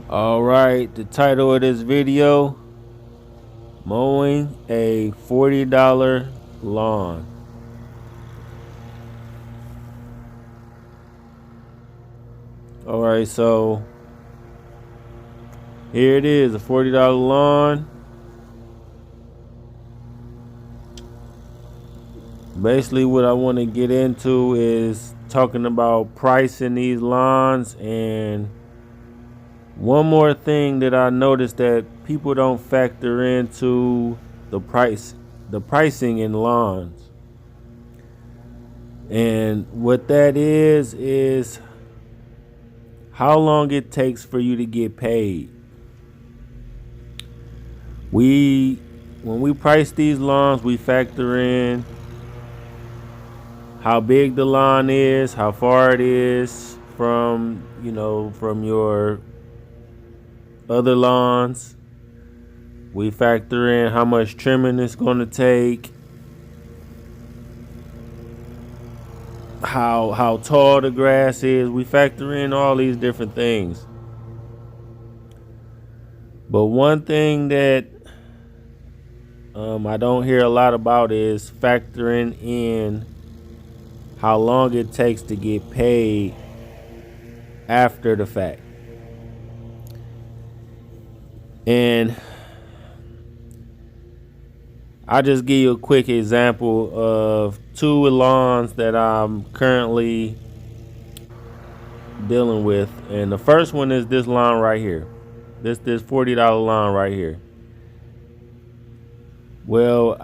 All right, the title of this video, mowing a $40 lawn. All right, so here it is, a $40 lawn. Basically what I want to get into is talking about pricing these lawns, and one more thing that I noticed that people don't factor into the pricing in lawns. And what that is how long it takes for you to get paid. When we price these lawns, we factor in how big the lawn is, how far it is from your other lawns. We factor in how much trimming it's going to take, how tall the grass is. We factor in all these different things. But one thing that I don't hear a lot about is factoring in how long it takes to get paid after the fact. And I'll just give you a quick example of two lawns that I'm currently dealing with. And the first one is this lawn right here. This $40 lawn right here. Well,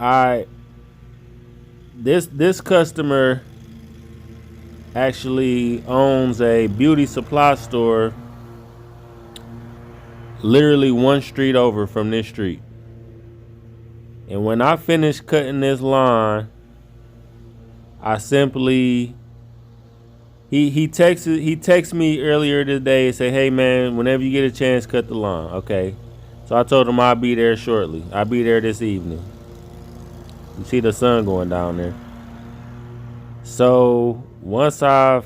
this customer actually owns a beauty supply store literally one street over from this street. And when I finished cutting this lawn, I simply he texted me earlier today and say, "Hey man, whenever you get a chance, cut the lawn." Okay. So I told him I'll be there shortly. I'll be there this evening. You see the sun going down there. So once I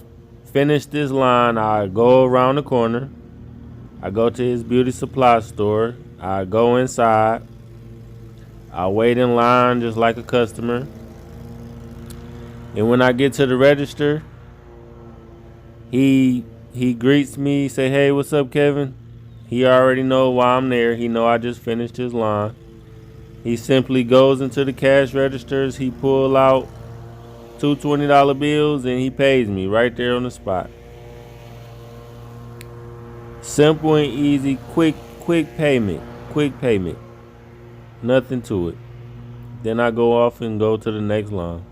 finish this line, I go around the corner. I go to his beauty supply store. I go inside. I wait in line just like a customer. And when I get to the register, he greets me, say, "Hey, what's up, Kevin?" He already know why I'm there. He know I just finished his line. He simply goes into the cash registers. He pull out two $20 bills and he pays me right there on the spot. Simple and easy, quick payment. Nothing to it. Then I go off and go to the next line.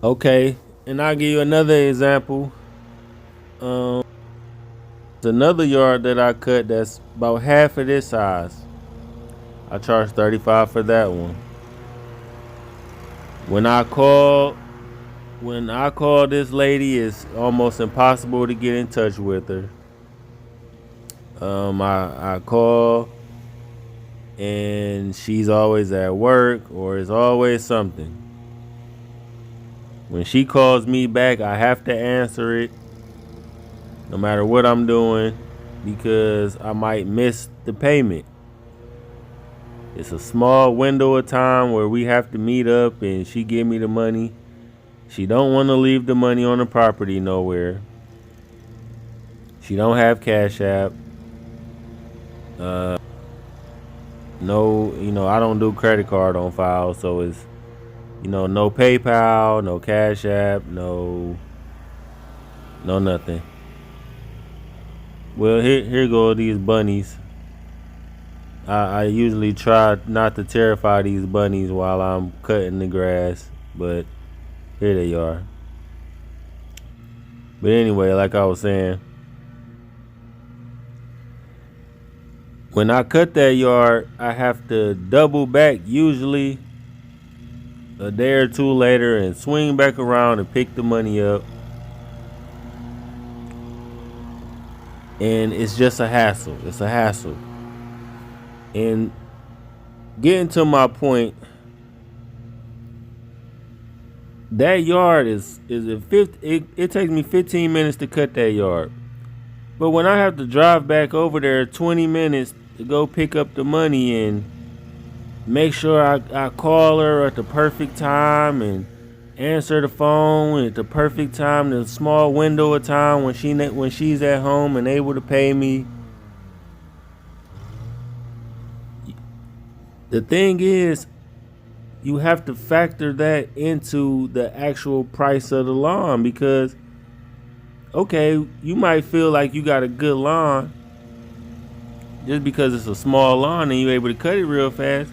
Okay, and I'll give you another example. It's another yard that I cut that's about half of this size. I charge $35 for that one. When I call this lady, it's almost impossible to get in touch with her. I call and she's always at work or it's always something. When she calls me back, I have to answer it no matter what I'm doing, because I might miss the payment. It's a small window of time where we have to meet up and she give me the money. She don't want to leave the money on the property nowhere. She don't have Cash App. No, I don't do credit card on file, so it's no PayPal, no Cash App, no nothing. Well, here go these bunnies. I usually try not to terrify these bunnies while I'm cutting the grass, but here they are. But anyway, like I was saying, when I cut that yard, I have to double back usually a day or two later and swing back around and pick the money up. And it's just a hassle. It's a hassle. And getting to my point, that yard it takes me 15 minutes to cut that yard. But when I have to drive back over there 20 minutes to go pick up the money and make sure I call her at the perfect time and answer the phone at the perfect time, the small window of time when she's at home and able to pay me. The thing is, you have to factor that into the actual price of the lawn, because okay, you might feel like you got a good lawn just because it's a small lawn and you're able to cut it real fast.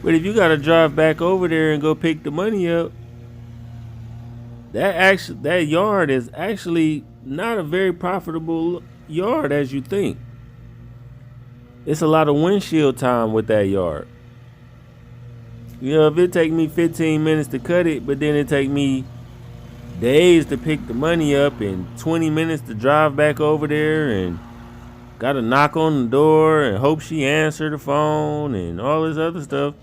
But if you got to drive back over there and go pick the money up, that yard is actually not a very profitable yard as you think. It's a lot of windshield time with that yard. You know, if it take me 15 minutes to cut it, but then it take me days to pick the money up and 20 minutes to drive back over there and gotta knock on the door and hope she answer the phone and all this other stuff.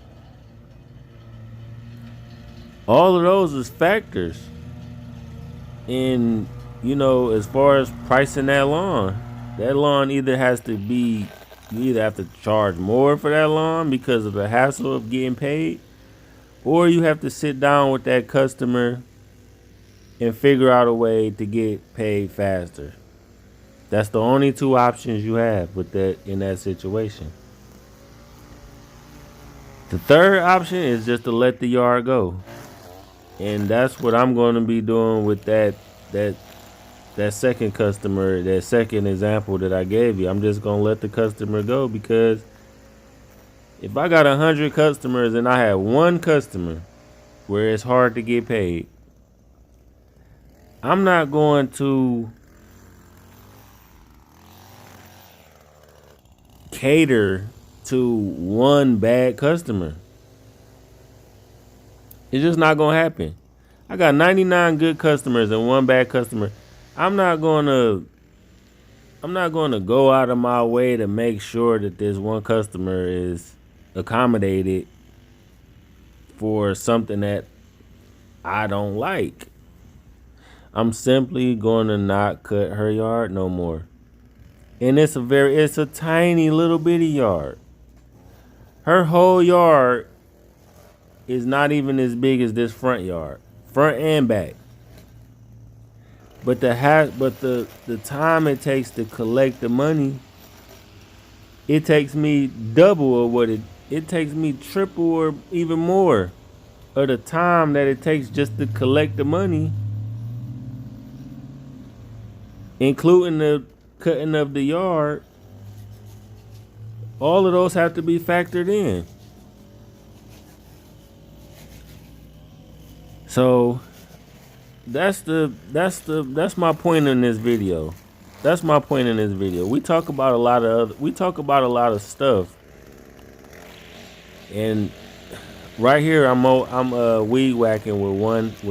All of those is factors in, you know, as far as pricing that lawn. That lawn either has to be, you either have to charge more for that lawn because of the hassle of getting paid, or you have to sit down with that customer and figure out a way to get paid faster. That's the only two options you have with that in that situation. The third option is just to let the yard go. And that's what I'm going to be doing with that second customer, that second example that I gave you. I'm just going to let the customer go, because if I got 100 customers and I have one customer where it's hard to get paid, I'm not going to cater to one bad customer. It's just not going to happen. I got 99 good customers and one bad customer. I'm not going to go out of my way to make sure that this one customer is accommodated for something that I don't like. I'm simply going to not cut her yard no more. And it's a tiny little bitty yard. Her whole yard is not even as big as this front yard, front and back. But the time it takes to collect the money, it takes me double of what it takes me triple or even more of the time that it takes just to collect the money, including the cutting of the yard. All of those have to be factored in. So that's my point in this video. That's my point in this video. We talk about a lot of stuff, and right here I'm weed whacking with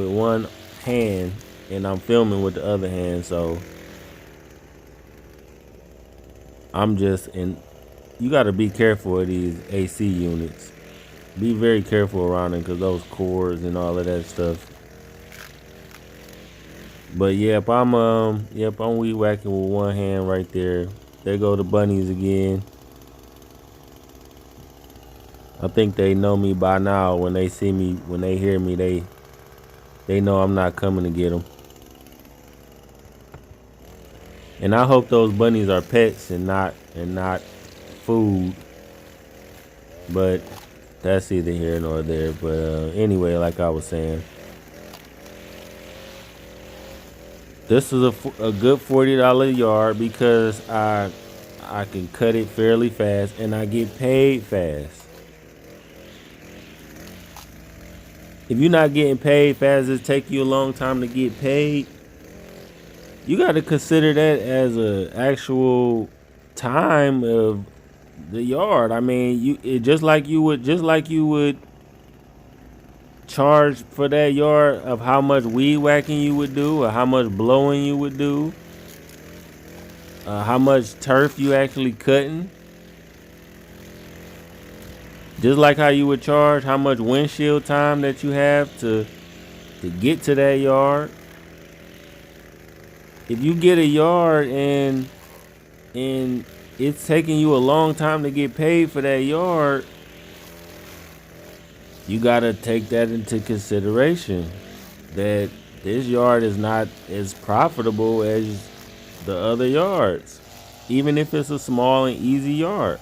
one hand, and I'm filming with the other hand. So you got to be careful of these AC units. Be very careful around them, because those cords and all of that stuff. But yep, I'm weed whacking with one hand right there. There go the bunnies again. I think they know me by now. When they see me, when they hear me, they know I'm not coming to get them. And I hope those bunnies are pets and not food. But that's either here nor there. But anyway, like I was saying, this is a good $40 yard because I can cut it fairly fast and I get paid fast. If you're not getting paid fast, it take you a long time to get paid. You got to consider that as a actual time of the yard. I mean, just like you would charge for that yard of how much weed whacking you would do, or how much blowing you would do, how much turf you actually cutting. Just like how you would charge how much windshield time that you have to to get to that yard. If you get a yard and it's taking you a long time to get paid for that yard, you gotta take that into consideration. That this yard is not as profitable as the other yards, even if it's a small and easy yard.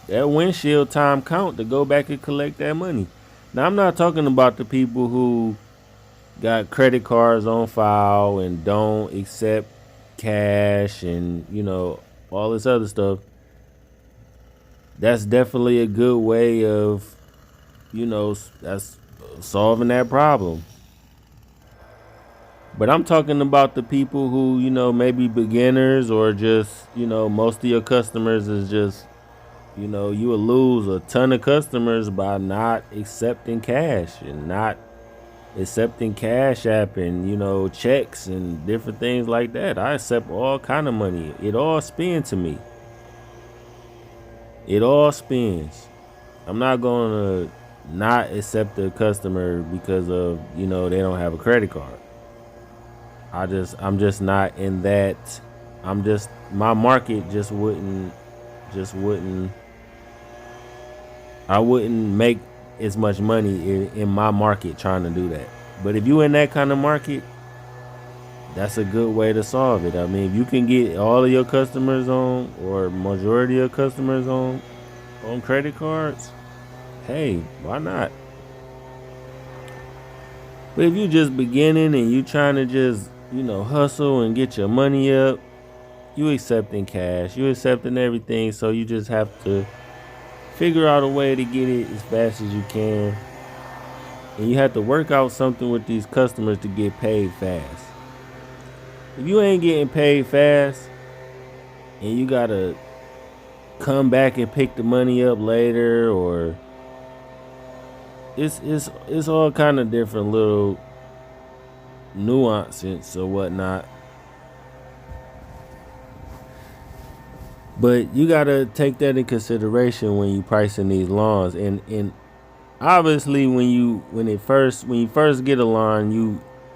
That windshield time count to go back and collect that money. Now, I'm not talking about the people who got credit cards on file and don't accept cash and, all this other stuff. That's definitely a good way of, that's solving that problem. But I'm talking about the people who, maybe beginners or just, most of your customers is just, you will lose a ton of customers by not accepting cash and not accepting Cash App and, checks and different things like that. I accept all kind of money. It all spins to me. It all spins. I'm not going to not accept the customer because of, they don't have a credit card. I'm just not in that. My market just wouldn't, I wouldn't make as much money in my market trying to do that. But if you in that kind of market, that's a good way to solve it. I mean, if you can get all of your customers on, or majority of your customers on credit cards, hey, why not? But if you just beginning and you trying to just, hustle and get your money up, you accepting cash, you accepting everything, so you just have to figure out a way to get it as fast as you can. And you have to work out something with these customers to get paid fast. If you ain't getting paid fast and you gotta come back and pick the money up later, or it's all kind of different little nuances or whatnot. But you gotta take that in consideration when you pricing these lawns. And obviously when you first get a lawn,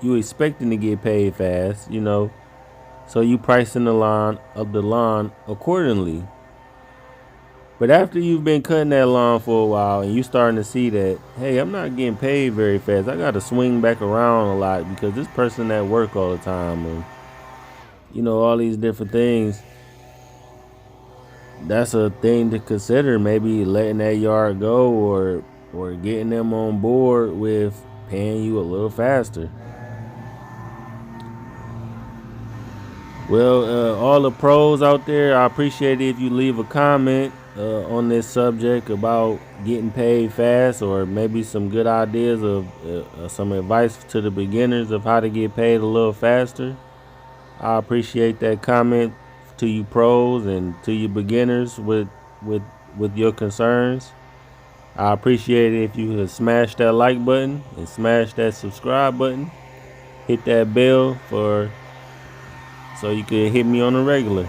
you expecting to get paid fast, so you pricing the lawn accordingly. But after you've been cutting that lawn for a while and you starting to see that, hey, I'm not getting paid very fast. I got to swing back around a lot because this person at work all the time and, all these different things. That's a thing to consider. Maybe letting that yard go or getting them on board with paying you a little faster. Well, all the pros out there, I appreciate it if you leave a comment on this subject about getting paid fast, or maybe some good ideas of some advice to the beginners of how to get paid a little faster. I appreciate that comment to you pros and to you beginners with your concerns. I appreciate it if you could smash that like button and smash that subscribe button. Hit that bell so you can hit me on the regular.